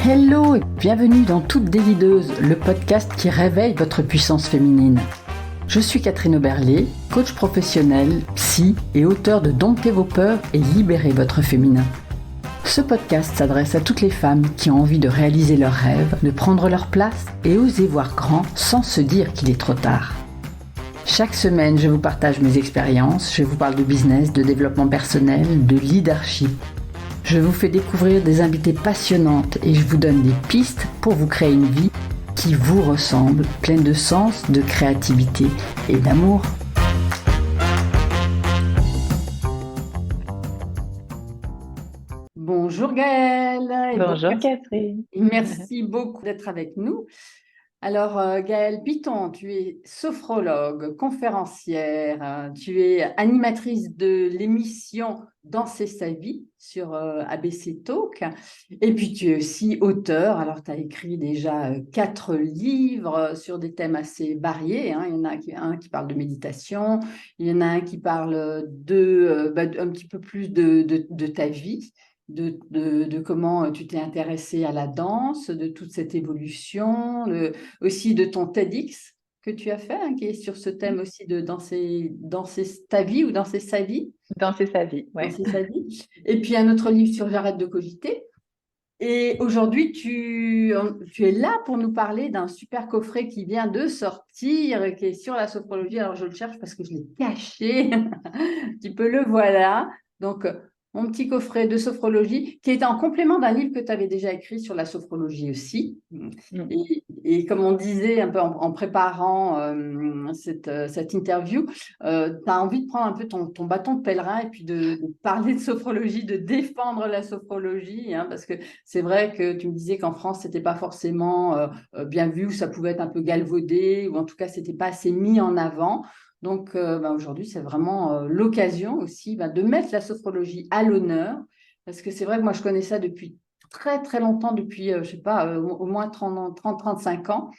Hello et bienvenue dans Toute Délideuse, le podcast qui réveille votre puissance féminine. Je suis Catherine Oberlé, coach professionnel, psy et auteur de Domptez vos peurs et libérez votre féminin. Ce podcast s'adresse à toutes les femmes qui ont envie de réaliser leurs rêves, de prendre leur place et oser voir grand sans se dire qu'il est trop tard. Chaque semaine, je vous partage mes expériences, je vous parle de business, de développement personnel, de leadership. Je vous fais découvrir des invitées passionnantes et je vous donne des pistes pour vous créer une vie qui vous ressemble, pleine de sens, de créativité et d'amour. Bonjour Gaëlle et Bonjour Catherine. merci beaucoup d'être avec nous. Alors Gaëlle Piton, tu es sophrologue, conférencière, tu es animatrice de l'émission Danser sa vie sur ABC Talk et puis tu es aussi auteur. Alors tu as écrit déjà 4 livres sur des thèmes assez variés, hein. Il y en a un qui parle de méditation, il y en a un qui parle un petit peu plus de ta vie. De comment tu t'es intéressée à la danse, de toute cette évolution, aussi de ton TEDx que tu as fait, hein, qui est sur ce thème aussi de danser ta vie ou danser sa vie. Danser sa vie, ouais. Danser sa vie. Et puis un autre livre sur J'arrête de cogiter. Et aujourd'hui, tu es là pour nous parler d'un super coffret qui vient de sortir, qui est sur la sophrologie. Alors, je le cherche parce que je l'ai caché. Un petit peu le voilà. Donc, mon petit coffret de sophrologie qui est en complément d'un livre que tu avais déjà écrit sur la sophrologie aussi. Mm. Et comme on disait un peu en préparant cette interview, tu as envie de prendre un peu ton bâton de pèlerin et puis de parler de sophrologie, de défendre la sophrologie, hein, parce que c'est vrai que tu me disais qu'en France, c'était pas forcément bien vu, ou ça pouvait être un peu galvaudé, ou en tout cas, c'était pas assez mis en avant. Donc, aujourd'hui, c'est vraiment l'occasion aussi de mettre la sophrologie à l'honneur, parce que c'est vrai que moi, je connais ça depuis très, très longtemps, depuis, je sais pas, au moins 35 ans,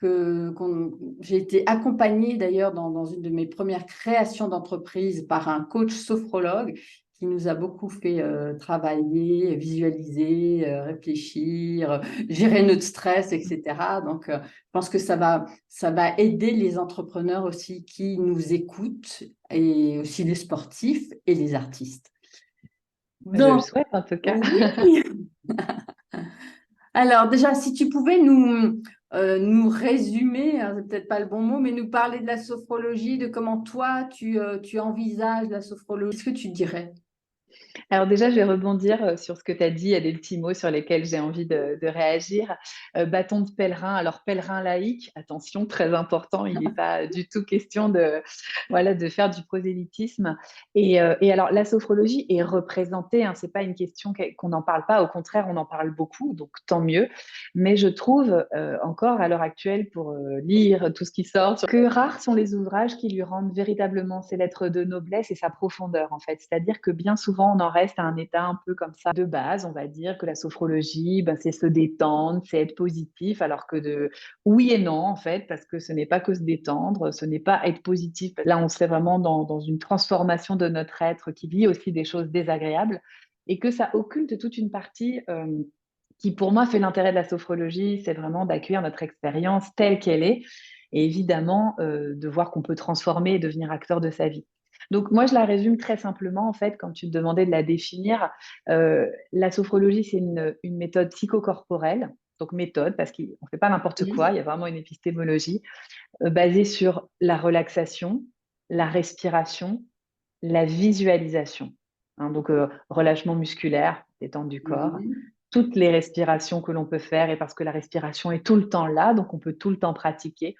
j'ai été accompagnée d'ailleurs dans une de mes premières créations d'entreprise par un coach sophrologue qui nous a beaucoup fait travailler, visualiser, réfléchir, gérer notre stress, etc. Donc, je pense que ça va aider les entrepreneurs aussi qui nous écoutent et aussi les sportifs et les artistes. Je le Donc, souhaite en tout cas. oui. Alors, déjà, si tu pouvais nous résumer, hein, c'est peut-être pas le bon mot, mais nous parler de la sophrologie, de comment toi, tu envisages la sophrologie, qu'est-ce que tu dirais? Alors déjà, je vais rebondir sur ce que tu as dit. Il y a des petits mots sur lesquels j'ai envie de réagir. Bâton de pèlerin. Alors, pèlerin laïque, attention, très important. Il n'est pas du tout question voilà, de faire du prosélytisme. Et alors, la sophrologie est représentée. Hein, ce n'est pas une question qu'on n'en parle pas. Au contraire, on en parle beaucoup, donc tant mieux. Mais je trouve encore à l'heure actuelle, pour lire tout ce qui sort, que rares sont les ouvrages qui lui rendent véritablement ses lettres de noblesse et sa profondeur, en fait. C'est-à-dire que bien souvent, on en reste à un état un peu comme ça de base. On va dire que la sophrologie, ben, c'est se détendre, c'est être positif, alors que oui et non, en fait, parce que ce n'est pas que se détendre, ce n'est pas être positif. Là, on serait vraiment dans une transformation de notre être qui vit aussi des choses désagréables et que ça occulte toute une partie qui, pour moi, fait l'intérêt de la sophrologie, c'est vraiment d'accueillir notre expérience telle qu'elle est et évidemment de voir qu'on peut transformer et devenir acteur de sa vie. Donc moi, je la résume très simplement, en fait, quand tu me demandais de la définir. La sophrologie, c'est une méthode psychocorporelle, donc méthode, parce qu'on ne fait pas n'importe quoi, il y a vraiment une épistémologie basée sur la relaxation, la respiration, la visualisation. Hein, donc relâchement musculaire, détente du corps, Mhm. toutes les respirations que l'on peut faire, et parce que la respiration est tout le temps là, donc on peut tout le temps pratiquer.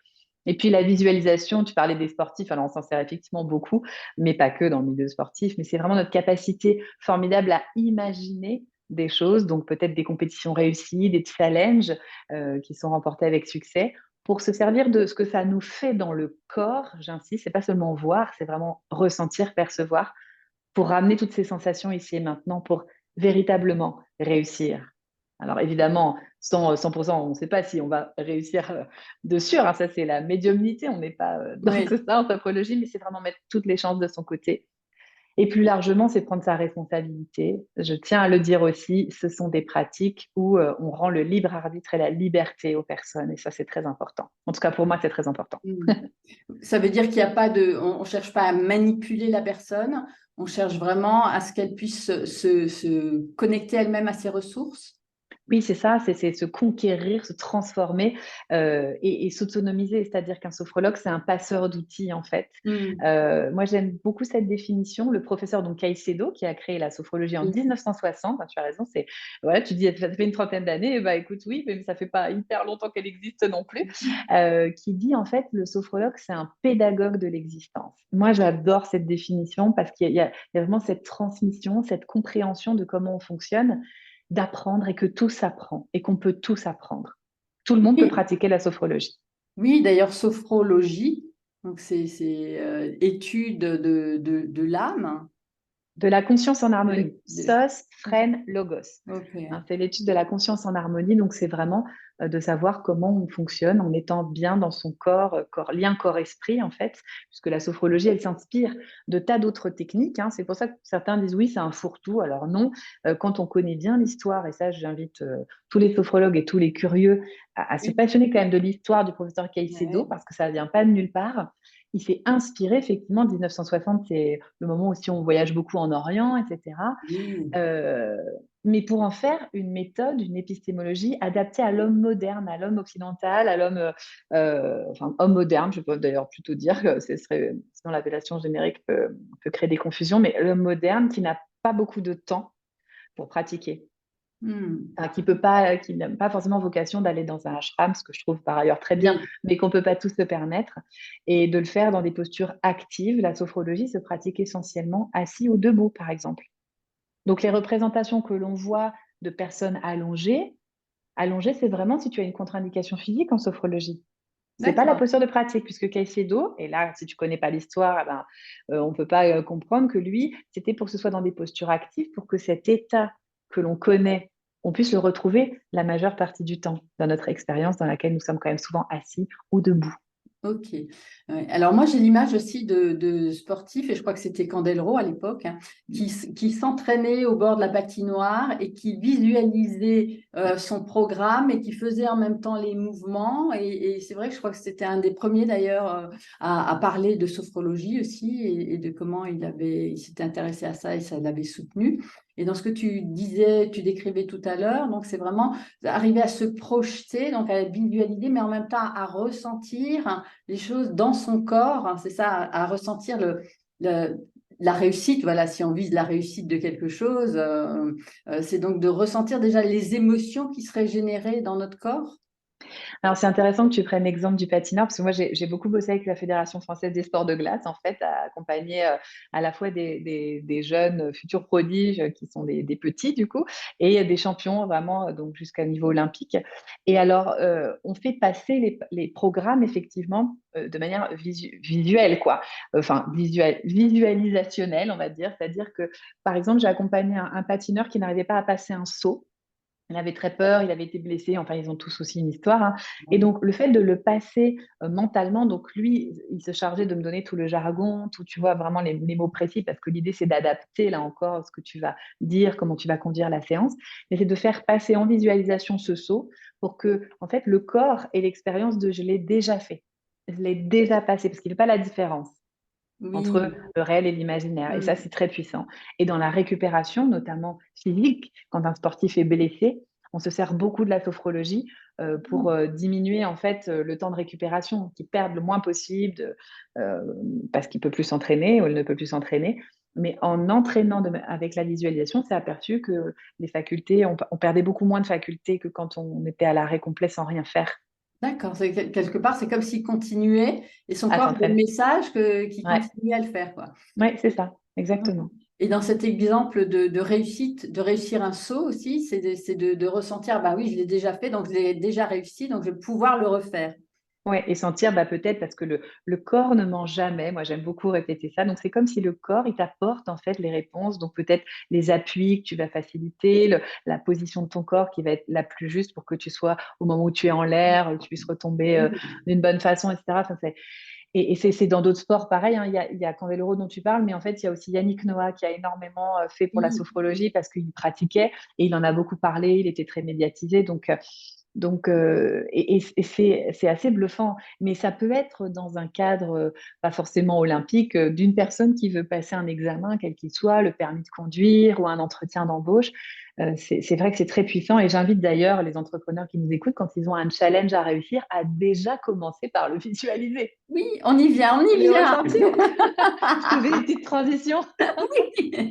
Et puis la visualisation, tu parlais des sportifs, alors on s'en sert effectivement beaucoup, mais pas que dans le milieu sportif, mais c'est vraiment notre capacité formidable à imaginer des choses, donc peut-être des compétitions réussies, des challenges qui sont remportés avec succès, pour se servir de ce que ça nous fait dans le corps, j'insiste, c'est pas seulement voir, c'est vraiment ressentir, percevoir, pour ramener toutes ces sensations ici et maintenant, pour véritablement réussir. Alors évidemment, 100%, on ne sait pas si on va réussir de sûr, hein, ça c'est la médiumnité, on n'est pas dans Oui. ça en sophrologie, mais c'est vraiment mettre toutes les chances de son côté Et plus largement, c'est prendre sa responsabilité. Je tiens à le dire aussi, ce sont des pratiques où on rend le libre arbitre et la liberté aux personnes. Et ça, c'est très important. En tout cas, pour moi, c'est très important. Mm. Ça veut dire qu'il n'y a pas on cherche pas à manipuler la personne, on cherche vraiment à ce qu'elle puisse se connecter elle-même à ses ressources. Oui, c'est ça, c'est se conquérir, se transformer et s'autonomiser. C'est-à-dire qu'un sophrologue, c'est un passeur d'outils, en fait. Mm. Moi, j'aime beaucoup cette définition. Le professeur donc Caicedo, qui a créé la sophrologie en Oui. 1960, hein, tu as raison, c'est voilà, tu dis ça fait une trentaine d'années, bah écoute, oui, mais ça fait pas hyper longtemps qu'elle existe non plus, qui dit en fait le sophrologue, c'est un pédagogue de l'existence. Moi, j'adore cette définition parce qu'il y a vraiment cette transmission, cette compréhension de comment on fonctionne d'apprendre et que tout s'apprend et qu'on peut tous apprendre. Tout le monde peut Oui, pratiquer la sophrologie. oui, d'ailleurs, sophrologie, donc c'est étude de l'âme. De la conscience en De- harmonie. de- Sos, phren, logos. Ok. Hein, c'est l'étude de la conscience en harmonie. Donc, c'est vraiment de savoir comment on fonctionne en étant bien dans son corps, lien corps-esprit, en fait, puisque la sophrologie, elle s'inspire de tas d'autres techniques. Hein. C'est pour ça que certains disent oui, c'est un fourre-tout. Alors non, quand on connaît bien l'histoire, et ça, j'invite tous les sophrologues et tous les curieux à se Oui. passionner quand même de l'histoire du professeur Caicedo, Ouais. parce que ça ne vient pas de nulle part. Il s'est inspiré, effectivement, 1960, c'est le moment aussi où on voyage beaucoup en Orient, etc. Oui. Euh, mais pour en faire une méthode, une épistémologie adaptée à l'homme moderne, à l'homme occidental, à l'homme, enfin, homme moderne, je peux d'ailleurs plutôt dire que ce serait, sinon l'appellation générique peut créer des confusions, mais l'homme moderne qui n'a pas beaucoup de temps pour pratiquer. Hmm. Enfin, qui n'a pas forcément vocation d'aller dans un ashram, ce que je trouve par ailleurs très bien, Oui. mais qu'on ne peut pas tous se permettre, et de le faire dans des postures actives. La sophrologie se pratique essentiellement assis ou debout, par exemple. Donc, les représentations que l'on voit de personnes allongées, c'est vraiment si tu as une contre-indication physique en sophrologie. C'est pas la D'accord. posture de pratique, puisque Caicedo, et là, si tu connais pas l'histoire, eh ben, on peut pas comprendre que lui, c'était pour que ce soit dans des postures actives, pour que cet état que l'on connaît, on puisse le retrouver la majeure partie du temps dans notre expérience dans laquelle nous sommes quand même souvent assis ou debout. Ok. Ouais. Alors moi, j'ai l'image aussi de sportifs, et je crois que c'était Candeloro à l'époque, hein, qui s'entraînait au bord de la patinoire et qui visualisait son programme et qui faisait en même temps les mouvements. Et c'est vrai que je crois que c'était un des premiers d'ailleurs à parler de sophrologie aussi et de comment il s'était intéressé à ça et ça l'avait soutenu. Et dans ce que tu disais, tu décrivais tout à l'heure, donc c'est vraiment arriver à se projeter, donc à visualiser, mais en même temps à ressentir les choses dans son corps, hein, c'est ça, à ressentir le- la réussite. Voilà, si on vise la réussite de quelque chose, c'est donc de ressentir déjà les émotions qui seraient générées dans notre corps. Alors, c'est intéressant que tu prennes l'exemple du patineur, parce que moi, j'ai beaucoup bossé avec la Fédération française des sports de glace, en fait, à accompagner à la fois des jeunes futurs prodiges qui sont des petits, du coup, et des champions vraiment, donc jusqu'à niveau olympique. Et alors, on fait passer les programmes, effectivement, de manière visuelle, quoi. Enfin, visualisationnelle, on va dire. C'est-à-dire que, par exemple, j'ai accompagné un patineur qui n'arrivait pas à passer un saut. Il avait très peur, il avait été blessé, enfin ils ont tous aussi une histoire, hein. Et donc le fait de le passer mentalement, donc lui, il se chargeait de me donner tout le jargon, tout, tu vois, vraiment les mots précis, parce que l'idée c'est d'adapter là encore ce que tu vas dire, comment tu vas conduire la séance, mais c'est de faire passer en visualisation ce saut pour que en fait le corps ait l'expérience de je l'ai déjà fait, je l'ai déjà passé, parce qu'il n'y a pas la différence entre Oui. le réel et l'imaginaire. Et ça, Mm. c'est très puissant. Et dans la récupération, notamment physique, quand un sportif est blessé, on se sert beaucoup de la sophrologie pour diminuer en fait le temps de récupération, qu'il perde le moins possible euh, parce qu'il peut plus s'entraîner ou il ne peut plus s'entraîner. Mais en entraînant avec la visualisation, c'est aperçu que les facultés, on perdait beaucoup moins de facultés que quand on était à l'arrêt complet sans rien faire D'accord, quelque part, c'est comme s'il continuait et son à corps avait le s'entraîner. message qu'il Ouais, continuait à le faire, quoi. ouais, c'est ça, exactement. Et dans cet exemple de réussite, de réussir un saut aussi, c'est de ressentir, bah oui, je l'ai déjà fait, donc je l'ai déjà réussi, donc je vais pouvoir le refaire. Ouais, et sentir, bah, peut-être parce que le corps ne ment jamais. Moi, j'aime beaucoup répéter ça. Donc, c'est comme si le corps, il t'apporte en fait les réponses. Donc, peut-être les appuis que tu vas faciliter, la position de ton corps qui va être la plus juste pour que tu sois au moment où tu es en l'air, tu puisses retomber Oui. d'une bonne façon, etc. Enfin, Et c'est dans d'autres sports pareil, hein. Il y a Candeloro dont tu parles, mais en fait, il y a aussi Yannick Noah qui a énormément fait pour la Oui. sophrologie parce qu'il pratiquait et il en a beaucoup parlé, il était très médiatisé. Et c'est assez bluffant. Mais ça peut être dans un cadre, pas forcément olympique, d'une personne qui veut passer un examen, quel qu'il soit, le permis de conduire ou un entretien d'embauche. C'est vrai que c'est très puissant et j'invite d'ailleurs les entrepreneurs qui nous écoutent, quand ils ont un challenge à réussir, à déjà commencer par le visualiser. Oui, on y vient, on y Le vient. ressentir. Je te fais une petite transition. Oui.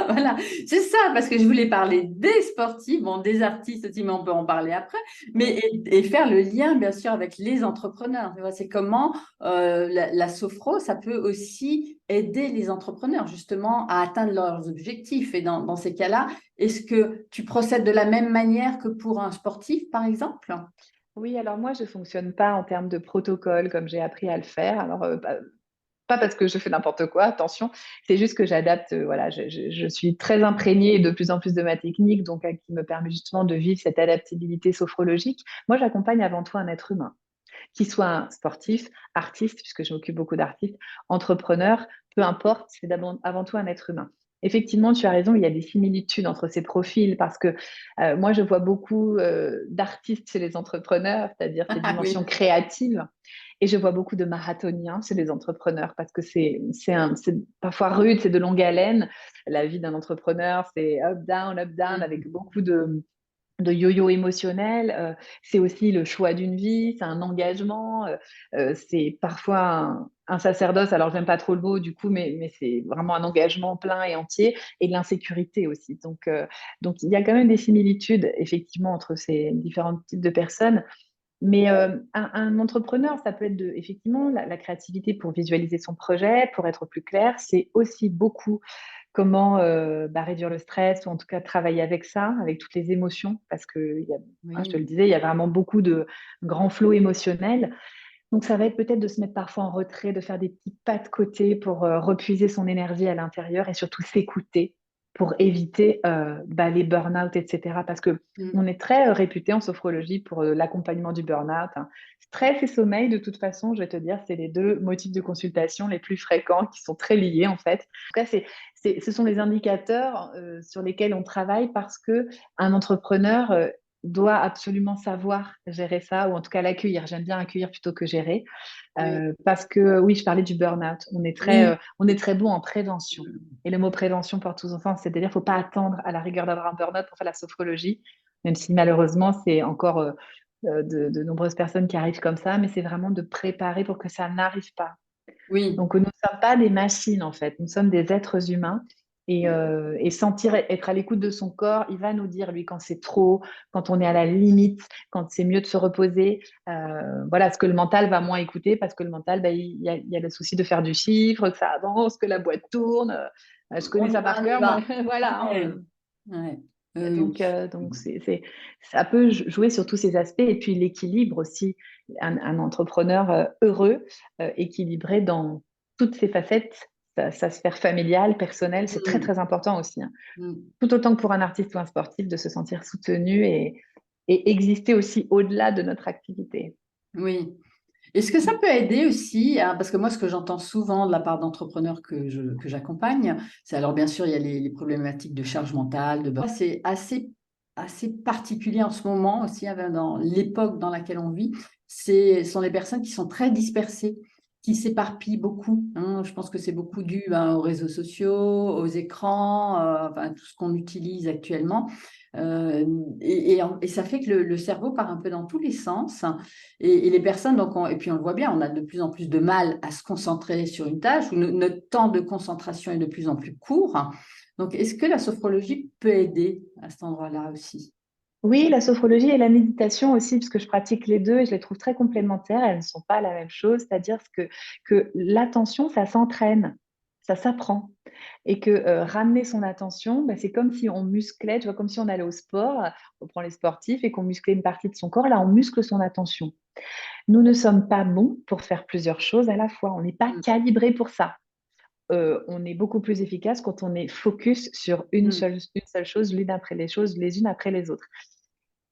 Voilà, c'est ça, parce que je voulais parler des sportifs, bon, des artistes aussi, mais on peut en parler après, mais et faire le lien, bien sûr, avec les entrepreneurs. Tu vois, c'est comment la sophro, ça peut aussi aider les entrepreneurs, justement, à atteindre leurs objectifs. Et dans ces cas-là, est-ce que tu procèdes de la même manière que pour un sportif, par exemple? Oui, alors moi, je fonctionne pas en termes de protocole comme j'ai appris à le faire. Alors, pas parce que je fais n'importe quoi, attention, c'est juste que j'adapte, voilà, je suis très imprégnée de plus en plus de ma technique, donc qui me permet justement de vivre cette adaptabilité sophrologique. Moi, j'accompagne avant tout un être humain, qu'il soit un sportif, artiste, puisque je m'occupe beaucoup d'artistes, entrepreneur, peu importe, c'est avant tout un être humain. Effectivement, tu as raison, il y a des similitudes entre ces profils parce que moi, je vois beaucoup d'artistes chez les entrepreneurs, c'est-à-dire ces Ah dimensions oui. créatives, et je vois beaucoup de marathoniens chez les entrepreneurs parce que c'est parfois rude, c'est de longue haleine. La vie d'un entrepreneur, c'est up, down, avec beaucoup de yo-yo émotionnel. C'est aussi le choix d'une vie, c'est un engagement, c'est parfois un sacerdoce. Alors, j'aime pas trop le mot du coup, mais c'est vraiment un engagement plein et entier et de l'insécurité aussi. Donc, il y a quand même des similitudes effectivement entre ces différents types de personnes. Mais un entrepreneur, ça peut être effectivement la créativité pour visualiser son projet, pour être plus clair. C'est aussi beaucoup comment réduire le stress ou en tout cas travailler avec ça, avec toutes les émotions, parce que je te le Oui. disais, il y a vraiment beaucoup de grands flots émotionnels. Donc ça va être peut-être de se mettre parfois en retrait, de faire des petits pas de côté pour repuiser son énergie à l'intérieur et surtout s'écouter pour éviter les burn-out, etc. Parce que Mm. on est très réputé en sophrologie pour l'accompagnement du burn-out, hein. Stress et sommeil, de toute façon, je vais te dire, c'est les deux motifs de consultation les plus fréquents qui sont très liés en fait. En tout cas, ce sont les indicateurs sur lesquels on travaille parce que un entrepreneur doit absolument savoir gérer ça, ou en tout cas l'accueillir. J'aime bien accueillir plutôt que gérer, Oui. parce que oui, je parlais du burn-out. Oui. On est très bon en prévention. Et le mot prévention porte tout son sens, c'est-à-dire qu'il ne faut pas attendre à la rigueur d'avoir un burn-out pour faire la sophrologie, même si malheureusement, c'est encore de nombreuses personnes qui arrivent comme ça, mais c'est vraiment de préparer pour que ça n'arrive pas. Oui. Donc, nous ne sommes pas des machines, en fait. Nous sommes des êtres humains. Et sentir, être à l'écoute de son corps, il va nous dire, lui, quand c'est trop, quand on est à la limite, quand c'est mieux de se reposer. Voilà, ce que le mental va moins écouter, parce que le mental, il y a le souci de faire du chiffre, que ça avance, que la boîte tourne. Je connais On y ça va, par on y cœur, moi. va. Voilà, hein. Ouais. Ouais. Oui. Donc ça peut jouer sur tous ces aspects. Et puis l'équilibre aussi, un entrepreneur heureux, équilibré dans toutes ses facettes, sa sphère familiale, personnelle, c'est très, Mm. très important aussi, hein. Mm. Tout autant que pour un artiste ou un sportif, de se sentir soutenu et exister aussi au-delà de notre activité. Oui. Est-ce que ça peut aider aussi, parce que moi, ce que j'entends souvent de la part d'entrepreneurs que j'accompagne, c'est alors bien sûr, il y a les problématiques de charge mentale, c'est assez particulier en ce moment aussi, dans l'époque dans laquelle on vit. Ce sont les personnes qui sont très dispersées, qui s'éparpillent beaucoup, hein. Je pense que c'est beaucoup dû aux réseaux sociaux, aux écrans, enfin, tout ce qu'on utilise actuellement. Euh, et ça fait que le cerveau part un peu dans tous les sens. Et les personnes, donc et puis on le voit bien, on a de plus en plus de mal à se concentrer sur une tâche, où notre temps de concentration est de plus en plus court. Donc, est-ce que la sophrologie peut aider à cet endroit-là aussi? Oui, la sophrologie et la méditation aussi, parce que je pratique les deux et je les trouve très complémentaires. Elles ne sont pas la même chose, c'est-à-dire que l'attention, ça s'entraîne, ça s'apprend. Et que ramener son attention, c'est comme si on musclait, tu vois, comme si on allait au sport, on prend les sportifs et qu'on musclait une partie de son corps, là, on muscle son attention. Nous ne sommes pas bons pour faire plusieurs choses à la fois, on n'est pas Mm, calibré pour ça. On est beaucoup plus efficace quand on est focus sur mm, une seule chose, l'une après les choses, les unes après les autres.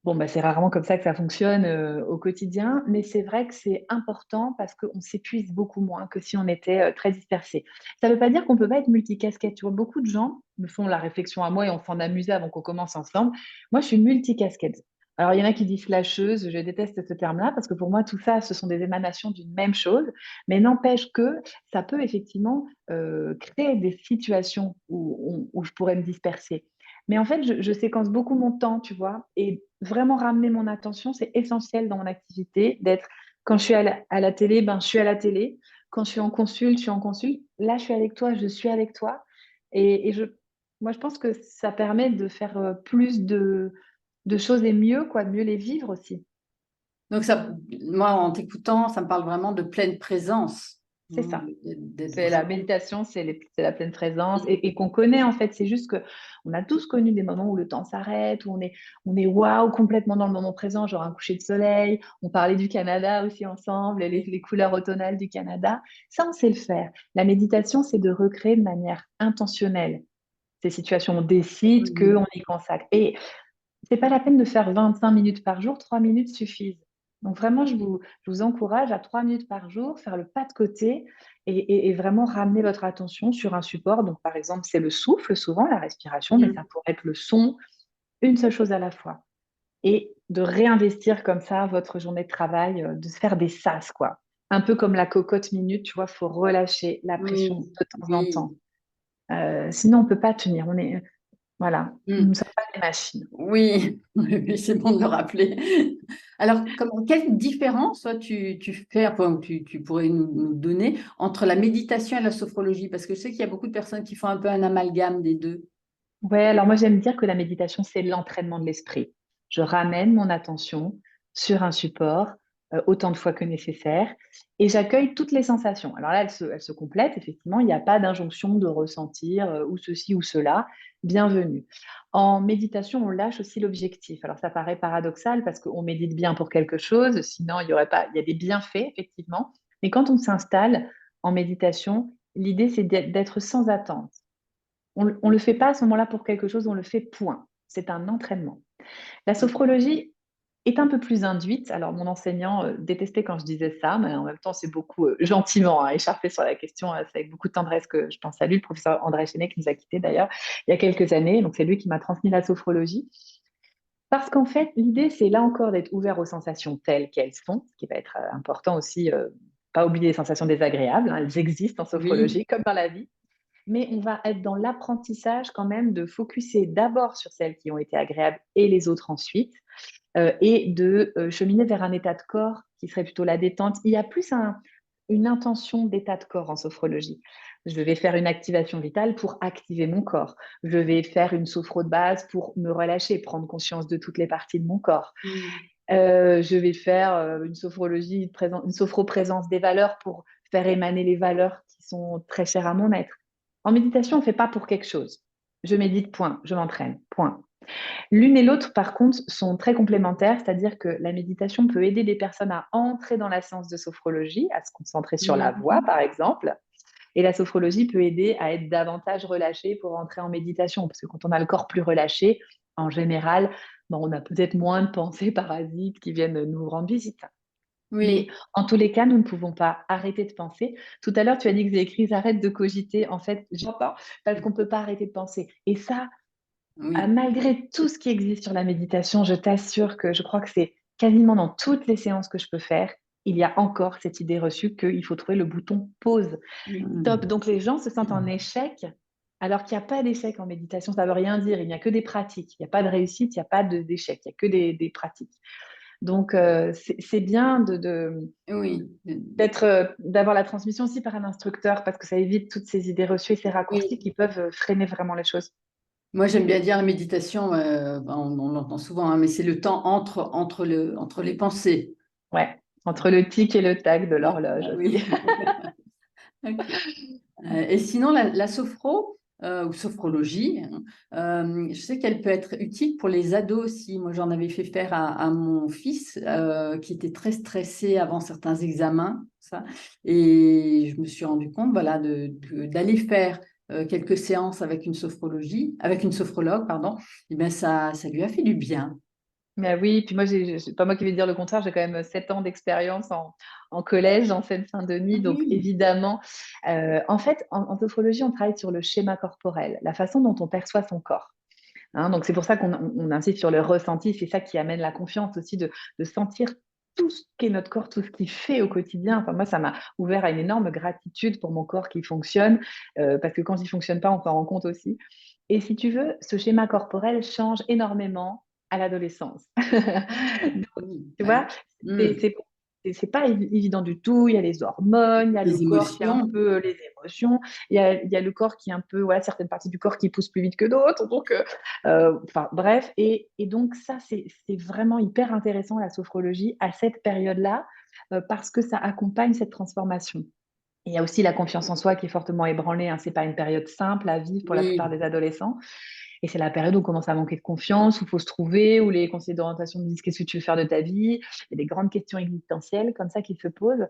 Bon, bah, c'est rarement comme ça que ça fonctionne au quotidien, mais c'est vrai que c'est important parce qu'on s'épuise beaucoup moins que si on était très dispersé. Ça ne veut pas dire qu'on ne peut pas être multicasquette. Tu vois, beaucoup de gens me font la réflexion à moi et on s'en amusait avant qu'on commence ensemble. Moi, je suis multicasquette. Alors, il y en a qui disent flasheuse, je déteste ce terme-là parce que pour moi, tout ça, ce sont des émanations d'une même chose, mais n'empêche que ça peut effectivement créer des situations où je pourrais me disperser. Mais en fait, je séquence beaucoup mon temps, tu vois, et vraiment ramener mon attention, c'est essentiel dans mon activité, d'être, quand je suis à la télé, ben, je suis à la télé. Quand je suis en consulte, je suis en consulte. Là, je suis avec toi, je suis avec toi. Et moi, je pense que ça permet de faire plus de choses et mieux, quoi, de mieux les vivre aussi. Donc, moi, en t'écoutant, ça me parle vraiment de pleine présence. C'est ça. D'être C'est la vraiment. méditation, c'est la pleine présence et qu'on connaît en fait. C'est juste que on a tous connu des moments où le temps s'arrête, où on est waouh complètement dans le moment présent, genre un coucher de soleil. On parlait du Canada aussi ensemble, les couleurs automnales du Canada. Ça, on sait le faire. La méditation, c'est de recréer de manière intentionnelle ces situations. On décide qu'on y consacre. Et c'est pas la peine de faire 25 minutes par jour, 3 minutes suffisent. Donc vraiment, je vous encourage à 3 minutes par jour, faire le pas de côté et vraiment ramener votre attention sur un support. Donc par exemple, c'est le souffle, souvent la respiration, mais ça pourrait être le son, une seule chose à la fois. Et de réinvestir comme ça votre journée de travail, de se faire des sas, quoi. Un peu comme la cocotte minute, tu vois, il faut relâcher la pression Oui, de temps en temps. oui. Sinon, on ne peut pas tenir. Voilà, nous Mm. ne sommes pas des machines. Oui, oui, c'est bon de le rappeler. Alors, quelle différence, toi, tu fais, enfin, tu pourrais nous donner entre la méditation et la sophrologie? Parce que je sais qu'il y a beaucoup de personnes qui font un peu un amalgame des deux. Ouais, alors moi j'aime dire que la méditation, c'est l'entraînement de l'esprit. Je ramène mon attention sur un support autant de fois que nécessaire et j'accueille toutes les sensations. Alors là, elles se complètent, effectivement, il n'y a pas d'injonction de ressentir ou ceci ou cela. Bienvenue. En méditation, on lâche aussi l'objectif. Alors ça paraît paradoxal parce qu'on médite bien pour quelque chose, sinon il y aurait pas, il y a des bienfaits, effectivement. Mais quand on s'installe en méditation, l'idée c'est d'être sans attente. On ne le fait pas à ce moment-là pour quelque chose, on le fait point. C'est un entraînement. La sophrologie est un peu plus induite. Alors, mon enseignant détestait quand je disais ça, mais en même temps, c'est beaucoup gentiment écharpé sur la question. C'est avec beaucoup de tendresse que je pense à lui, le professeur André Chénet, qui nous a quittés d'ailleurs il y a quelques années. Donc, c'est lui qui m'a transmis la sophrologie. Parce qu'en fait, l'idée, c'est là encore d'être ouvert aux sensations telles qu'elles sont, ce qui va être important aussi, pas oublier les sensations désagréables. Hein, elles existent en Oui, sophrologie, comme dans la vie, mais on va être dans l'apprentissage quand même de focuser d'abord sur celles qui ont été agréables et les autres ensuite, et de cheminer vers un état de corps qui serait plutôt la détente. Il y a plus une intention d'état de corps en sophrologie. Je vais faire une activation vitale pour activer mon corps. Je vais faire une sophro de base pour me relâcher, prendre conscience de toutes les parties de mon corps. mm, Je vais faire une sophrologie, une sophro-présence des valeurs pour faire émaner les valeurs qui sont très chères à mon être. En méditation, on ne fait pas pour quelque chose. Je médite, point. Je m'entraîne, point. L'une et l'autre, par contre, sont très complémentaires, c'est-à-dire que la méditation peut aider des personnes à entrer dans la séance de sophrologie, à se concentrer sur la voix, mm. par exemple. Et la sophrologie peut aider à être davantage relâché pour entrer en méditation, parce que quand on a le corps plus relâché, en général, bon, on a peut-être moins de pensées parasites qui viennent nous rendre visite. Mais Oui, en tous les cas, nous ne pouvons pas arrêter de penser. Tout à l'heure, tu as dit que j'ai écrit arrête de cogiter. En fait, j'entends parce qu'on ne peut pas arrêter de penser. Et ça, oui. malgré tout ce qui existe sur la méditation, je t'assure que je crois que c'est quasiment dans toutes les séances que je peux faire, il y a encore cette idée reçue qu'il faut trouver le bouton pause. Top. Mm. Donc les gens se sentent en échec alors qu'il n'y a pas d'échec en méditation. Ça ne veut rien dire. Il n'y a que des pratiques. Il n'y a pas de réussite, il n'y a pas d'échec. Il n'y a que des pratiques. Donc c'est bien Oui, d'être, d'avoir la transmission aussi par un instructeur parce que ça évite toutes ces idées reçues et ces raccourcis oui. qui peuvent freiner vraiment les choses. Moi, j'aime bien dire la méditation, on l'entend souvent, hein, mais c'est le temps entre les pensées. Ouais. Entre le tic et le tac de Ah, l'horloge aussi. oui. Ok. Et sinon, la sophro ou sophrologie, hein, je sais qu'elle peut être utile pour les ados aussi. Moi, j'en avais fait faire à mon fils qui était très stressé avant certains examens, ça. Et je me suis rendu compte, voilà, d'aller faire quelques séances avec une sophrologie, avec une sophrologue, pardon. Et bien, ça lui a fait du bien. Mais oui, puis moi, c'est pas moi qui vais dire le contraire, j'ai quand même 7 ans d'expérience en collège en Seine-Saint-Denis. Donc, Oui, évidemment, en fait, en sophrologie, on travaille sur le schéma corporel, la façon dont on perçoit son corps. Hein. Donc, c'est pour ça qu'on insiste sur le ressenti. C'est ça qui amène la confiance aussi, de sentir tout ce qu'est notre corps, tout ce qu'il fait au quotidien. Enfin, moi, ça m'a ouvert à une énorme gratitude pour mon corps qui fonctionne, parce que quand il ne fonctionne pas, on s'en rend compte aussi. Et si tu veux, ce schéma corporel change énormément à l'adolescence. ah, Donc, oui, tu ouais. vois, c'est Hmm. c'est- c'est pas évident du tout. Il y a les hormones, il y a le Les corps qui a un émotions. peu les émotions, il y a le corps qui est un peu, voilà, certaines parties du corps qui poussent plus vite que d'autres. Donc, enfin, bref. Et donc, ça, c'est vraiment hyper intéressant, la sophrologie, à cette période-là, parce que ça accompagne cette transformation. Il y a aussi la confiance en soi qui est fortement ébranlée. Hein. Ce n'est pas une période simple à vivre pour la plupart Oui, des adolescents. Et c'est la période où on commence à manquer de confiance, où il faut se trouver, où les conseillers d'orientation nous disent qu'est-ce que tu veux faire de ta vie. Il y a des grandes questions existentielles comme ça qui se posent.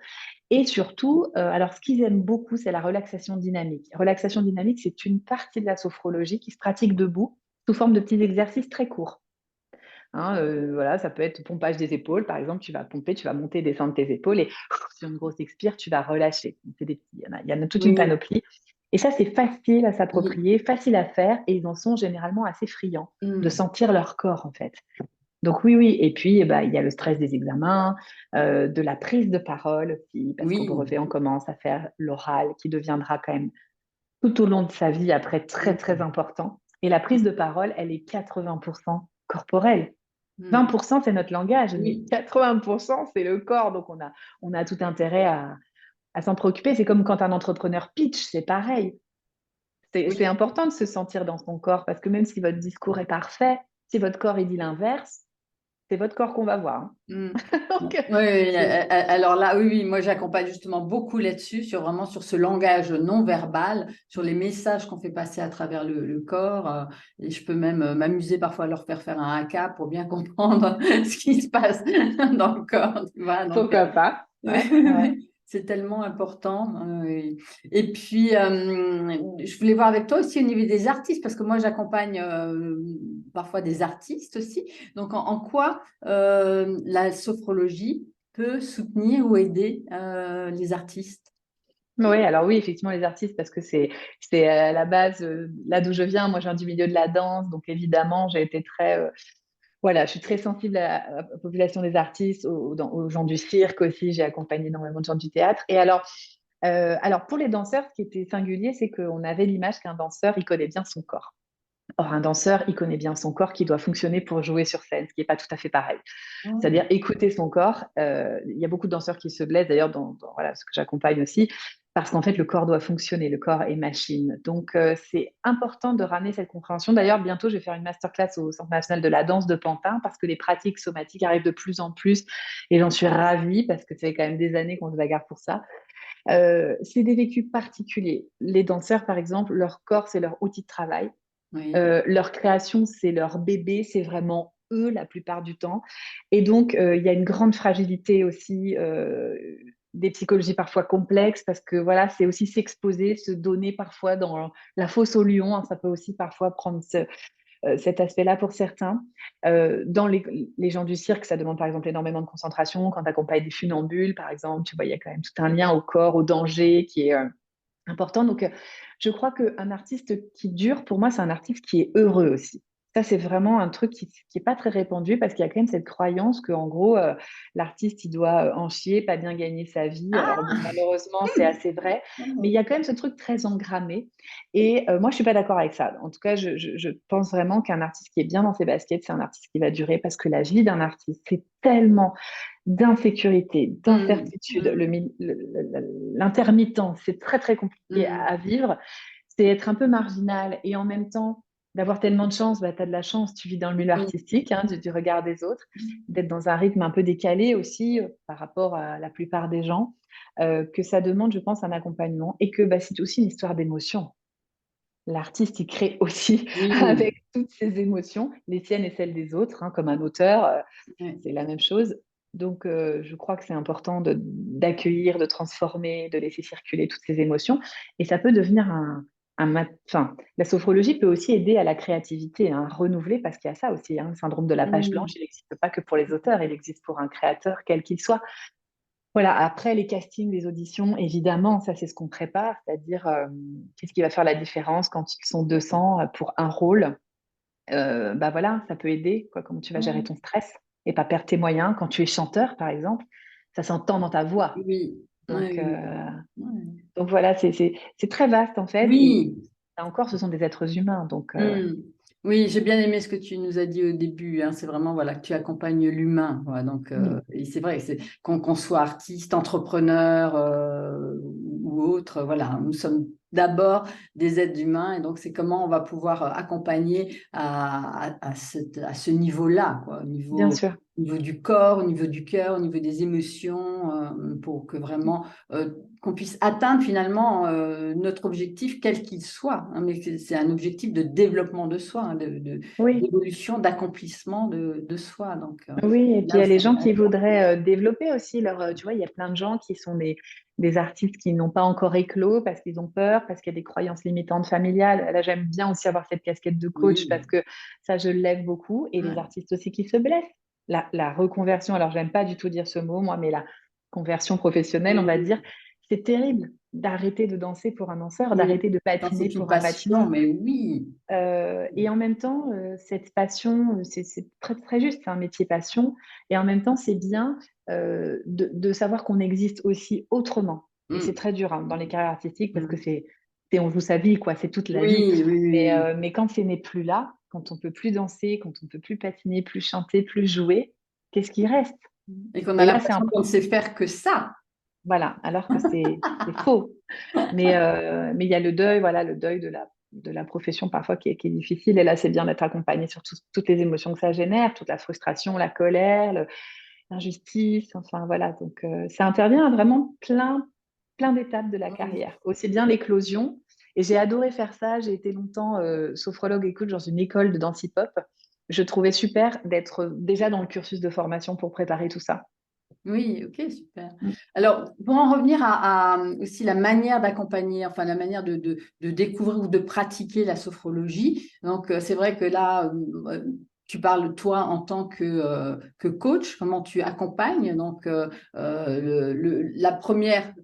Et surtout, alors ce qu'ils aiment beaucoup, c'est la relaxation dynamique. Relaxation dynamique, c'est une partie de la sophrologie qui se pratique debout sous forme de petits exercices très courts. Hein, voilà, ça peut être pompage des épaules, par exemple, tu vas pomper, tu vas monter et descendre tes épaules et sur une grosse expire, tu vas relâcher. C'est des petits, il y en a toute une oui, panoplie. Et ça, c'est facile à oui. s'approprier, facile à faire et ils en sont généralement assez friands de Hmm. sentir leur corps, en fait. Donc oui, oui. Et puis, il y a le stress des examens, de la prise de parole aussi, parce qu'au Oui. brevet, on commence à faire l'oral qui deviendra quand même tout au long de sa vie après très, très Hmm. important. Et la prise de parole, elle est 80% corporelle. Hmm. 20%, c'est notre langage, mais Oui. 80%, c'est le corps. Donc, on a tout intérêt à s'en préoccuper. C'est comme quand un entrepreneur pitch, c'est pareil. C'est Oui. important de se sentir dans son corps parce que même si votre discours est parfait, si votre corps il dit l'inverse, c'est votre corps qu'on va voir. Hmm. Hein. Oui, Donc, alors là, oui, oui, moi j'accompagne justement beaucoup là-dessus, sur vraiment sur ce langage non verbal, sur les messages qu'on fait passer à travers le corps. Et je peux même m'amuser parfois à leur faire un haka pour bien comprendre ce qui se passe dans le corps. Tu vois, donc, pourquoi pas? Ouais, ouais. c'est tellement important. Et puis, je voulais voir avec toi aussi au niveau des artistes, parce que moi j'accompagne parfois des artistes aussi. Donc, en quoi la sophrologie peut soutenir ou aider les artistes? Oui, alors oui, effectivement, les artistes, parce que c'est à la base, là d'où je viens, moi je viens du milieu de la danse, donc évidemment, j'ai été très, voilà, je suis très sensible à la population des artistes, aux gens du cirque aussi, j'ai accompagné énormément de gens du théâtre. Et alors pour les danseurs, ce qui était singulier, c'est qu'on avait l'image qu'un danseur, il connaît bien son corps. Or, un danseur, il connaît bien son corps qui doit fonctionner pour jouer sur scène, ce qui n'est pas tout à fait pareil. C'est-à-dire écouter son corps. Il y a beaucoup de danseurs qui se blessent, d'ailleurs, voilà, ce que j'accompagne aussi, parce qu'en fait, le corps doit fonctionner, le corps est machine. Donc, c'est important de ramener cette compréhension. D'ailleurs, bientôt, je vais faire une masterclass au Centre national de la danse de Pantin, parce que les pratiques somatiques arrivent de plus en plus, et j'en suis ravie, parce que ça fait quand même des années qu'on se bagarre pour ça. C'est des vécus particuliers. Les danseurs, par exemple, leur corps, c'est leur outil de travail. Oui, Leur création, c'est leur bébé, c'est vraiment eux la plupart du temps. Et donc, il y a une grande fragilité aussi, des psychologies parfois complexes, parce que voilà, c'est aussi s'exposer, se donner parfois dans la fosse au lion. Hein, ça peut aussi parfois prendre cet aspect-là pour certains. Dans les gens du cirque, ça demande par exemple énormément de concentration. Quand tu accompagnes des funambules, par exemple, tu vois, il y a quand même tout un lien au corps, au danger qui est important. Donc, je crois qu'un artiste qui dure, pour moi, c'est un artiste qui est heureux aussi. Ça, c'est vraiment un truc qui n'est pas très répandu parce qu'il y a quand même cette croyance qu'en gros, l'artiste, il doit en chier, pas bien gagner sa vie. Alors, bon, ah, malheureusement, c'est assez vrai, mais il y a quand même ce truc très engrammé. Et moi, je suis pas d'accord avec ça. En tout cas, je pense vraiment qu'un artiste qui est bien dans ses baskets, c'est un artiste qui va durer parce que la vie d'un artiste, c'est tellement d'insécurité, hum, d'incertitude, hum, l'intermittence, c'est très très compliqué hum, à vivre. C'est être un peu marginal et en même temps d'avoir tellement de chance, bah, tu as de la chance, tu vis dans le milieu oui, artistique, hein, du regard des autres, d'être dans un rythme un peu décalé aussi par rapport à la plupart des gens, que ça demande, je pense, un accompagnement et que bah, c'est aussi une histoire d'émotion. L'artiste, il crée aussi oui, avec toutes ses émotions, les siennes et celles des autres, hein, comme un auteur, oui. c'est la même chose. Donc, je crois que c'est important d'accueillir, de transformer, de laisser circuler toutes ces émotions. Et ça peut devenir Enfin, la sophrologie peut aussi aider à la créativité, hein, à renouveler, parce qu'il y a ça aussi, hein, le syndrome de la page blanche, Mm. il n'existe pas que pour les auteurs, il existe pour un créateur, quel qu'il soit. Voilà, après les castings, les auditions, évidemment, ça c'est ce qu'on prépare, c'est-à-dire qu'est-ce qui va faire la différence quand ils sont 200 pour un rôle. Bah voilà, ça peut aider, quoi, comment tu vas gérer Mm. ton stress et pas perdre tes moyens. Quand tu es chanteur, par exemple, ça s'entend dans ta voix. Oui, Donc, oui, oui. donc voilà, c'est très vaste en fait. Et Oui. là encore, ce sont des êtres humains. Donc, Hmm. Oui, j'ai bien aimé ce que tu nous as dit au début, hein. C'est vraiment voilà, que tu accompagnes l'humain, voilà. Donc, oui, et c'est vrai, c'est, qu'on soit artiste, entrepreneur ou autre, voilà, nous sommes d'abord des êtres humains et donc c'est comment on va pouvoir accompagner à ce niveau-là, quoi, bien sûr. au niveau du corps, au niveau du cœur, au niveau des émotions, pour que vraiment qu'on puisse atteindre finalement notre objectif, quel qu'il soit, hein, mais c'est un objectif de développement de soi, hein, Oui. d'évolution, d'accomplissement de soi. Donc, Oui, et puis il là y a aussi, les gens qui voudraient développer aussi leur. Tu vois, il y a plein de gens qui sont des artistes qui n'ont pas encore éclos parce qu'ils ont peur, parce qu'il y a des croyances limitantes familiales. Là, j'aime bien aussi avoir cette casquette de coach oui, parce que ça, je lève beaucoup. Et les ouais. artistes aussi qui se blessent. La reconversion, alors j'aime pas du tout dire ce mot, moi, mais la conversion professionnelle, on va Oui, dire, c'est terrible d'arrêter de danser pour un danseur, oui. d'arrêter de Quand patiner c'est une pour un patineur. passion, mais oui. Et en même temps, cette passion, c'est très, très juste, c'est un métier passion. Et en même temps, c'est bien de savoir qu'on existe aussi autrement. Et c'est Mm, très dur hein, dans les carrières artistiques parce que mm. on joue sa vie, quoi, c'est toute la vie. Oui, oui, oui, oui. Mais quand ce n'est plus là, quand on peut plus danser, quand on peut plus patiner, plus chanter, plus jouer, qu'est-ce qui reste? Et qu'on a Et là, c'est l'impression qu'on ne sait faire que ça. voilà, alors que c'est faux. Mais il y a le deuil, voilà, le deuil de la profession parfois qui est difficile. Et là, c'est bien d'être accompagné sur toutes les émotions que ça génère, toute la frustration, la colère, l'injustice, enfin voilà. Donc, ça intervient à vraiment plein d'étapes de la Oui. carrière. Aussi bien l'éclosion. Et j'ai adoré faire ça. J'ai été longtemps sophrologue et coach dans une école de danse hip-hop. Je trouvais super d'être déjà dans le cursus de formation pour préparer tout ça. Oui, ok, super. Mm. Alors, pour en revenir à aussi la manière d'accompagner, enfin la manière de découvrir ou de pratiquer la sophrologie. Donc, c'est vrai que là, tu parles toi en tant que coach, comment tu accompagnes. Donc, la première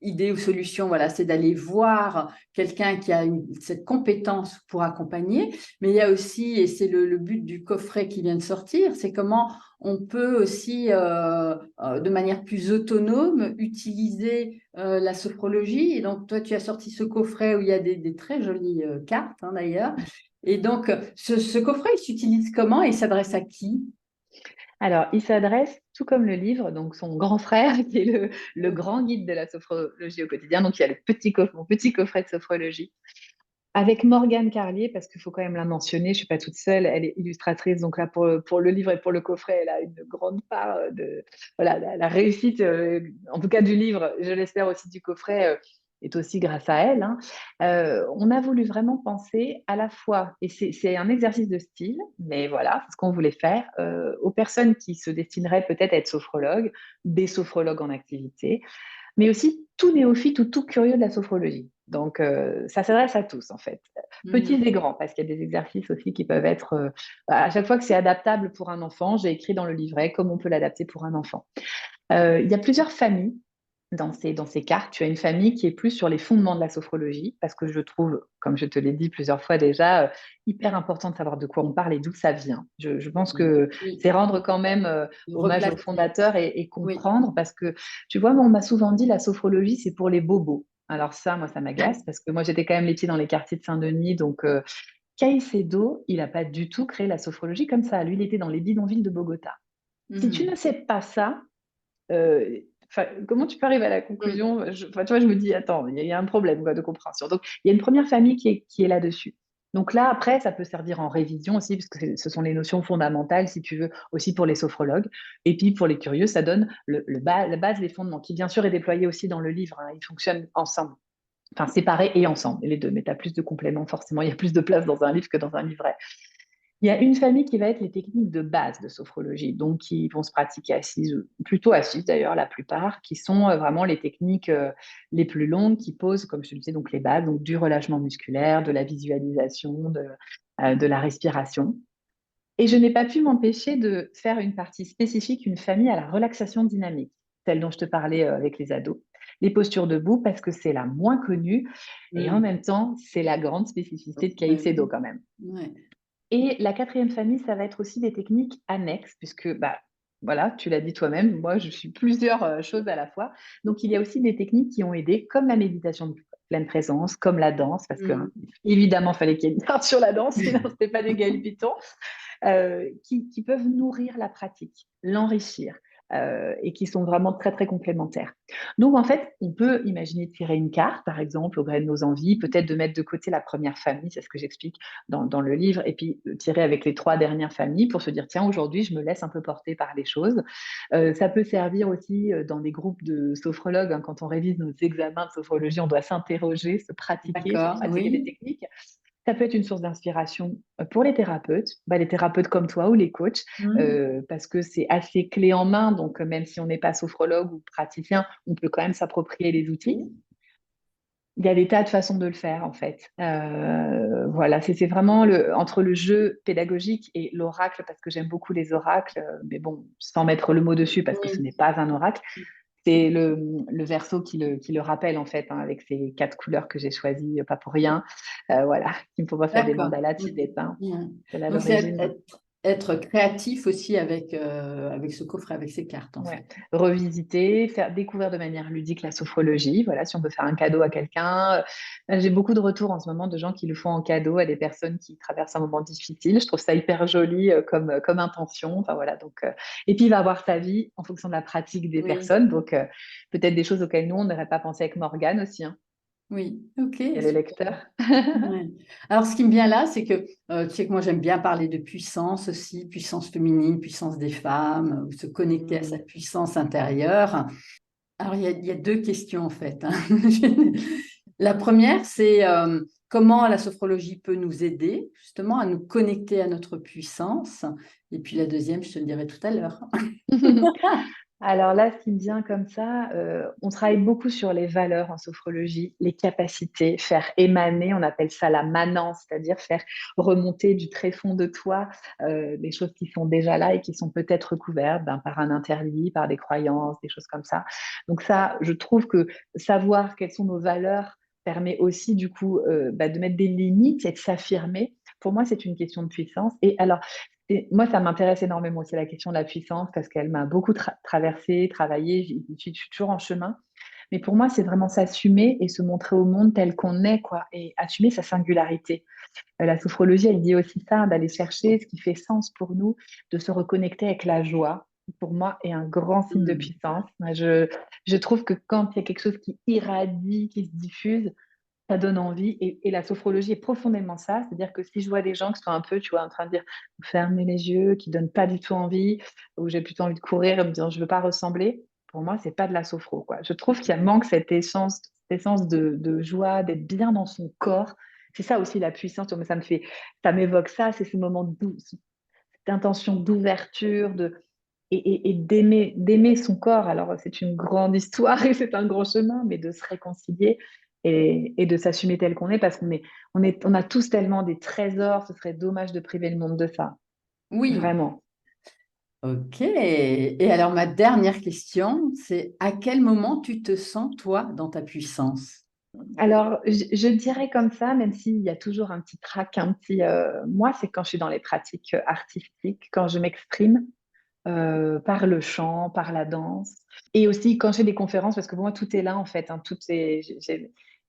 idée ou solution, voilà, c'est d'aller voir quelqu'un qui a cette compétence pour accompagner. Mais il y a aussi, et c'est le but du coffret qui vient de sortir, c'est comment on peut aussi, de manière plus autonome, utiliser la sophrologie. Et donc, toi, tu as sorti ce coffret où il y a des très jolies cartes, hein, d'ailleurs. Et donc, ce coffret, il s'utilise comment et il s'adresse à qui? Alors, il s'adresse, tout comme le livre, donc son grand frère, qui est le grand guide de la sophrologie au quotidien. Donc, il y a mon petit coffret de sophrologie. Avec Morgane Carlier, parce qu'il faut quand même la mentionner, je ne suis pas toute seule, elle est illustratrice, donc là pour le livre et pour le coffret, elle a une grande part de voilà, la réussite, en tout cas du livre, je l'espère aussi du coffret, est aussi grâce à elle. Hein. On a voulu vraiment penser à la fois, et c'est un exercice de style, mais voilà, c'est ce qu'on voulait faire, aux personnes qui se destineraient peut-être à être sophrologues, des sophrologues en activité, mais aussi tout néophyte ou tout curieux de la sophrologie. Donc, ça s'adresse à tous, en fait, petits Mhm. et grands, parce qu'il y a des exercices aussi qui peuvent être, à chaque fois que c'est adaptable pour un enfant, j'ai écrit dans le livret comment on peut l'adapter pour un enfant. Il y a plusieurs familles dans ces cartes. Tu as une famille qui est plus sur les fondements de la sophrologie, parce que je trouve, comme je te l'ai dit plusieurs fois déjà, hyper important de savoir de quoi on parle et d'où ça vient. Je pense que Oui, c'est rendre quand même hommage aux replacer. fondateurs et Oui. comprendre, parce que tu vois, moi, on m'a souvent dit la sophrologie, c'est pour les bobos. Alors ça, moi, ça m'agace, parce que moi, j'étais quand même les pieds dans les quartiers de Saint-Denis, donc Caicedo, il n'a pas du tout créé la sophrologie comme ça. Lui, il était dans les bidonvilles de Bogota. Si tu ne Mhm. sais pas ça, euh, comment tu peux arriver à la Mhm. conclusion? Tu vois, je me dis, attends, il y a un problème quoi, de compréhension. Donc, il y a une première famille qui est là-dessus. Donc là, après, ça peut servir en révision aussi, parce que ce sont les notions fondamentales, si tu veux, aussi pour les sophrologues. Et puis, pour les curieux, ça donne la base, les fondements, qui bien sûr est déployé aussi dans le livre. Hein. Ils fonctionnent ensemble, enfin séparés et ensemble, les deux. Mais tu as plus de compléments, forcément. Il y a plus de place dans un livre que dans un livret. Il y a une famille qui va être les techniques de base de sophrologie, donc qui vont se pratiquer assises, plutôt assises d'ailleurs la plupart, qui sont vraiment les techniques les plus longues qui posent, comme je te disais, donc les bases, donc du relâchement musculaire, de la visualisation, de la respiration. Et je n'ai pas pu m'empêcher de faire une partie spécifique, une famille à la relaxation dynamique, celle dont je te parlais avec les ados. Les postures debout, parce que c'est la moins connue et en Mm. même temps, c'est la grande spécificité de Caicedo Oui. quand même. Ouais. Et la quatrième famille, ça va être aussi des techniques annexes, puisque bah, voilà, tu l'as dit toi-même, moi je suis plusieurs choses à la fois. Donc il y a aussi des techniques qui ont aidé, comme la méditation de pleine présence, comme la danse, parce que hein, Mm. évidemment, il fallait qu'il y ait une part sur la danse, sinon ce n'était pas du galipitons, qui peuvent nourrir la pratique, l'enrichir. Et qui sont vraiment très, très complémentaires. Donc, en fait, on peut imaginer tirer une carte, par exemple, au gré de nos envies, peut-être de mettre de côté la première famille, c'est ce que j'explique dans le livre, et puis tirer avec les 3 dernières familles pour se dire, tiens, aujourd'hui, je me laisse un peu porter par les choses. Ça peut servir aussi dans des groupes de sophrologues, hein, quand on révise nos examens de sophrologie, on doit s'interroger, se D'accord, pratiquer des oui. techniques. Ça peut être une source d'inspiration pour les thérapeutes comme toi ou les coachs, Mm. parce que c'est assez clé en main. Donc, même si on n'est pas sophrologue ou praticien, on peut quand même s'approprier les outils. Oui. Il y a des tas de façons de le faire, en fait. Voilà, c'est vraiment entre le jeu pédagogique et l'oracle, parce que j'aime beaucoup les oracles, mais bon, sans mettre le mot dessus, parce que ce Oui. n'est pas un oracle. C'est le verso qui le rappelle, en fait, hein, avec ces 4 couleurs que j'ai choisies, pas pour rien. Voilà, qui me font penser à des D'accord. mandalas Ok. tibétains. Ouais. C'est à Donc, c'est l'origine. être créatif aussi avec ce coffret, avec ces cartes, en Ouais. fait. Revisiter, faire découvrir de manière ludique la sophrologie. Voilà, si on peut faire un cadeau à quelqu'un. J'ai beaucoup de retours en ce moment de gens qui le font en cadeau à des personnes qui traversent un moment difficile. Je trouve ça hyper joli comme intention. Enfin, voilà, donc, et puis, il va avoir sa vie en fonction de la pratique des Oui. personnes. Donc, peut-être des choses auxquelles nous, on n'aurait pas pensé avec Morgane aussi, hein. Oui. Ok, Il y a le super. lecteur. Ouais. Alors, ce qui me vient là, c'est que tu sais que moi, j'aime bien parler de puissance aussi, puissance féminine, puissance des femmes, ou se connecter à sa Mm. puissance intérieure. Alors, il y a deux questions en fait, hein. La première, c'est comment la sophrologie peut nous aider justement à nous connecter à notre puissance. Et puis la deuxième, je te le dirai tout à l'heure. Alors là, ce qui me vient comme ça, on travaille beaucoup sur les valeurs en sophrologie, les capacités, faire émaner, on appelle ça la manance, c'est-à-dire faire remonter du tréfonds de toi des choses qui sont déjà là et qui sont peut-être recouvertes par un interdit, par des croyances, des choses comme ça. Donc ça, je trouve que savoir quelles sont nos valeurs permet aussi du coup de mettre des limites et de s'affirmer. Pour moi, c'est une question de puissance. Et alors, et moi, ça m'intéresse énormément aussi la question de la puissance parce qu'elle m'a beaucoup traversée, travaillé, je suis toujours en chemin. Mais pour moi, c'est vraiment s'assumer et se montrer au monde tel qu'on est, quoi, et assumer sa singularité. La sophrologie, elle dit aussi ça, d'aller chercher ce qui fait sens pour nous, de se reconnecter avec la joie. Pour moi, est un grand signe de Hmm. puissance. Moi, je trouve que quand il y a quelque chose qui irradie, qui se diffuse, ça donne envie. Et la sophrologie est profondément ça. C'est-à-dire que si je vois des gens qui sont un peu, tu vois, en train de dire fermer les yeux, qui donnent pas du tout envie, ou j'ai plutôt envie de courir et me dire je veux pas ressembler, pour moi, c'est pas de la sophro, quoi. Je trouve qu'il y a manque cette essence de joie, d'être bien dans son corps. C'est ça aussi la puissance. Ça m'évoque ça, c'est ce moment cette intention d'ouverture, et d'aimer son corps. Alors, c'est une grande histoire et c'est un grand chemin, mais de se réconcilier et de s'assumer tel qu'on est, parce on a tous tellement des trésors, ce serait dommage de priver le monde de ça. Oui, Vraiment. ok. Et alors ma dernière question, c'est à quel moment tu te sens, toi, dans ta puissance? Alors, je dirais comme ça, même s'il y a toujours un petit trac, moi, c'est quand je suis dans les pratiques artistiques, quand je m'exprime par le chant, par la danse. Et aussi quand je fais des conférences, parce que pour moi, tout est là en fait, hein,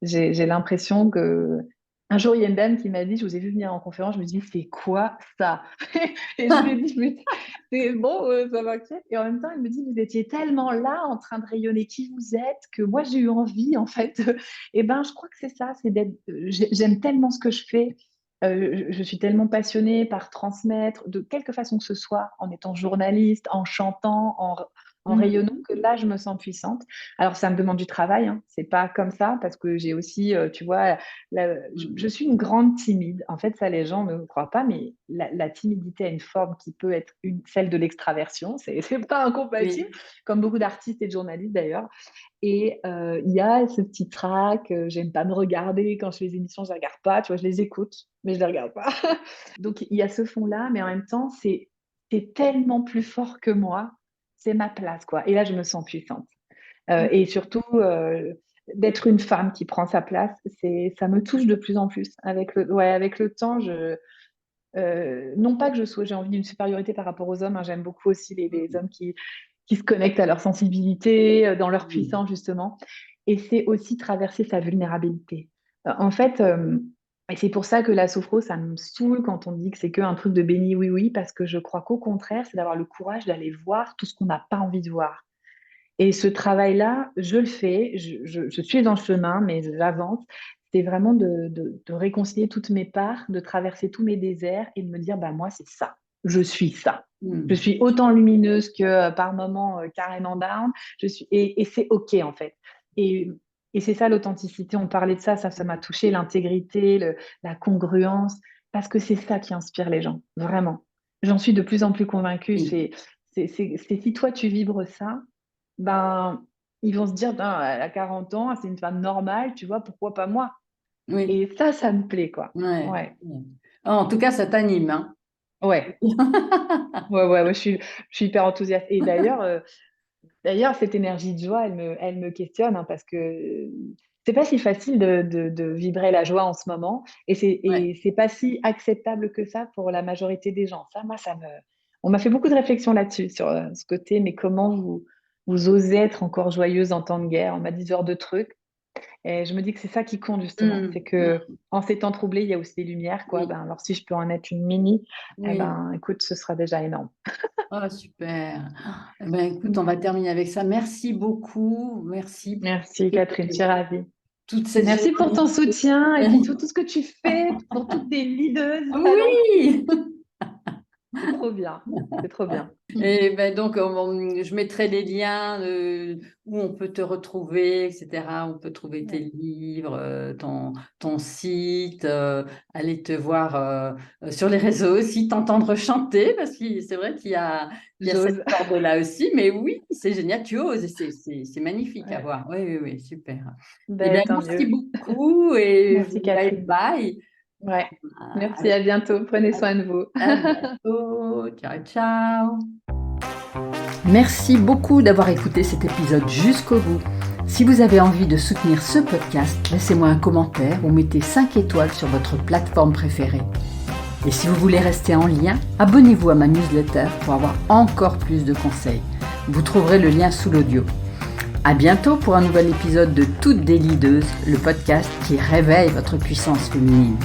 j'ai l'impression que... Un jour, il y a une dame qui m'a dit, je vous ai vu venir en conférence, je me dis, c'est quoi ça? Et je lui ai dit, mais c'est bon, ça m'inquiète. Et en même temps, elle me dit, vous étiez tellement là, en train de rayonner qui vous êtes, que moi, j'ai eu envie, en fait. Et ben, je crois que c'est ça, c'est d'être... J'aime tellement ce que je fais, je suis tellement passionnée par transmettre de quelque façon que ce soit, en étant journaliste, en chantant, en rayonnant que là, je me sens puissante. Alors, ça me demande du travail, hein. C'est pas comme ça parce que j'ai aussi, tu vois, je suis une grande timide. En fait, ça, les gens ne me croient pas, mais la timidité a une forme qui peut être celle de l'extraversion. C'est pas incompatible, Oui. comme beaucoup d'artistes et de journalistes d'ailleurs. Et il y a ce petit trac, j'aime pas me regarder quand je fais les émissions, je les regarde pas, tu vois? Je les écoute, mais je les regarde pas. Donc il y a ce fond-là, mais en même temps, c'est tellement plus fort que moi, c'est ma place, quoi. Et là, je me sens puissante. Et surtout, d'être une femme qui prend sa place, ça me touche de plus en plus. Avec le temps, non pas que j'ai envie d'une supériorité par rapport aux hommes, hein, j'aime beaucoup aussi les hommes qui se connectent à leur sensibilité, dans leur Oui. puissance justement. Et c'est aussi traverser sa vulnérabilité. En fait, et c'est pour ça que la sophro, ça me saoule quand on dit que c'est qu'un truc de béni oui-oui, parce que je crois qu'au contraire, c'est d'avoir le courage d'aller voir tout ce qu'on n'a pas envie de voir. Et ce travail-là, je le fais, je suis dans le chemin, mais j'avance. C'est vraiment de réconcilier toutes mes parts, de traverser tous mes déserts et de me dire, bah, moi, c'est ça. Je suis ça. Je Mm. suis autant lumineuse que par moments carrément down. Et c'est OK, en fait. Et, et c'est ça l'authenticité. On parlait de ça, ça m'a touché, l'intégrité, la congruence, parce que c'est ça qui inspire les gens, vraiment. J'en suis de plus en plus convaincue. Oui. C'est si toi, tu vibres ça, ben, ils vont se dire, ben, elle a 40 ans, c'est une femme normale, tu vois, pourquoi pas moi? Oui. Et ça me plaît, quoi. Ouais. Ouais, Ouais. En tout cas, ça t'anime, hein. ouais, ouais, je suis hyper enthousiaste. Et d'ailleurs, cette énergie de joie, elle me questionne, hein, parce que c'est pas si facile de vibrer la joie en ce moment. Ouais. Et c'est pas si acceptable que ça pour la majorité des gens. On m'a fait beaucoup de réflexions là-dessus, sur ce côté, mais comment vous osez être encore joyeuse en temps de guerre? On m'a dit ce genre de trucs. Et je me dis que c'est ça qui compte justement, Mm. c'est que Mm. en ces temps troublés, il y a aussi des lumières, quoi. Oui. Ben, alors si je peux en être une mini, eh Oui. ben, écoute, ce sera déjà énorme. Oh, super. Eh ben, écoute, on va terminer avec ça. Merci beaucoup. Merci pour Merci Catherine, je suis ravie. toute cette Merci pour ton générosité. soutien et puis tout ce que tu fais pour toutes tes leaders talentueuses. Oui. C'est trop bien, c'est trop bien. Et ben donc, je mettrai les liens où on peut te retrouver, etc. On peut trouver tes Ouais. livres, ton site, aller te voir sur les réseaux aussi, t'entendre chanter, parce que c'est vrai qu'il y a cette J'ose. corde-là aussi. Mais oui, c'est génial, tu oses, et c'est magnifique à Ouais. voir. Oui, oui, oui, super. Eh bien, Ben, tant merci mieux. beaucoup et Merci bye Catherine. bye. Ouais. À, Merci, à bientôt. Prenez soin de vous. à bientôt. Ciao, ciao. Merci beaucoup d'avoir écouté cet épisode jusqu'au bout. Si vous avez envie de soutenir ce podcast, laissez-moi un commentaire ou mettez 5 étoiles sur votre plateforme préférée. Et si vous voulez rester en lien, abonnez-vous à ma newsletter pour avoir encore plus de conseils. Vous trouverez le lien sous l'audio. À bientôt pour un nouvel épisode de Toutes des Leaders, le podcast qui réveille votre puissance féminine.